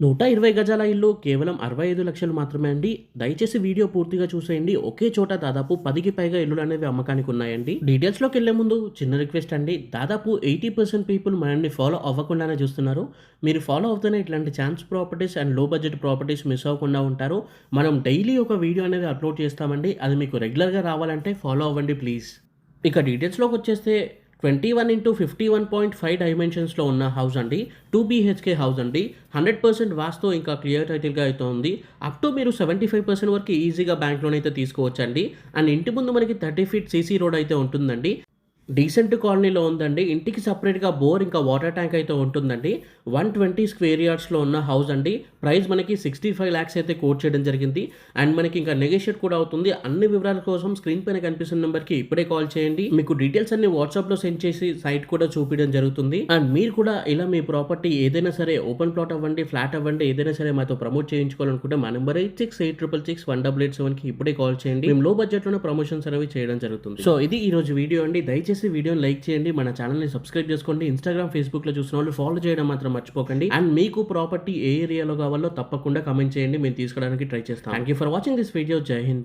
120 గజాల ఇల్లు కేవలం 65 లక్షలు మాత్రమే అండి. దయచేసి వీడియో పూర్తిగా చూసేయండి. ఒకే చోట దాదాపు 10కి పైగా ఇల్లులనేవి అమ్మకానికి ఉన్నాయండి. డీటెయిల్స్‌లోకెళ్ళే ముందు చిన్న రిక్వెస్ట్ అండి. దాదాపు 80% పీపుల్ మనల్ని ఫాలో అవ్వకుండానే చూస్తున్నారు. మీరు ఫాలో అవుతూనే ఇట్లాంటి ఛాన్స్ ప్రాపర్టీస్ అండ్ లో బడ్జెట్ ప్రాపర్టీస్ మిస్ అవ్వకుండా ఉంటారు. మనం డైలీ ఒక వీడియో అనేది అప్‌లోడ్ చేస్తామండి. అది మీకు రెగ్యులర్‌గా రావాలంటే ఫాలో అవ్వండి ప్లీజ్. ఇక డీటెయిల్స్‌లోకొచ్చేస్తే 21x51.5 డైమెన్షన్స్‌లో ఉన్న హౌస్ అండి. 2 బీహెచ్‌కే హౌస్ అండి. 100% వాస్తు ఇంకా క్లియర్ టైటిల్‌గా అయితే ఉంది. అప్ టు మీరు 75% వరకు ఈజీగా బ్యాంక్ లోన్ అయితే తీసుకోవచ్చండి. అండ్ ఇంటి ముందు మనకి 30 ఫీట్ సీసీ రోడ్ అయితే ఉంటుందండి. డీసెంట్ కాలనీలో ఉందండి. ఇంటికి సెపరేట్‌గా బోర్ ఇంకా వాటర్ ట్యాంక్ అయితే ఉంటుందండి. 120 స్క్వేర్ యార్డ్స్‌లో ఉన్న హౌస్ అండి. ప్రైస్ మనకి 65 లాక్స్ అయితే కోట్ చేయడం జరిగింది. అండ్ మనకి ఇంకా నెగోషియేట్ కూడా అవుతుంది. అన్ని వివరాల కోసం స్క్రీన్ పైన కనిపిస్తున్న నెంబర్‌కి ఇప్పుడే కాల్ చేయండి. మీకు డీటెయిల్స్ అన్ని వాట్సాప్‌లో సెండ్ చేసి సైట్ కూడా చూపియడం జరుగుతుంది. అండ్ మీరు కూడా ఇలా మీ ప్రాపర్టీ ఏదైనా సరే ఓపెన్ ప్లాట్ అవ్వండి, ఫ్లాట్ అవ్వండి ఏదైనా సరే మాతో ప్రమోట్ చేయించుకోవాలనుకుంటే మా నెంబర్ 8686661887కి ఇప్పుడే కాల్ చేయండి. మేము లో బడ్జెట్‌లోనే ప్రమోషన్స్ అనేవి చేయడం జరుగుతుంది. సో ఇది ఈ రోజు వీడియో అండి. దయచేసి వీడియోని లైక్ చేయండి. మన ఛానల్‌ని సబ్స్క్రైబ్ చేసుకోండి. ఇన్‌స్టాగ్రామ్, ఫేస్‌బుక్‌లో చూసిన వాళ్ళు ఫాలో చేయడం మాత్రం మర్చిపోకండి. అండ్ మీకు ప్రాపర్టీ ఏ ఏరియాలో కావాలో తప్పకుండా కామెంట్ చేయండి. మేము తీసుకోవడానికి ట్రై చేస్తాం. Thank you for watching this video. జై హింద్.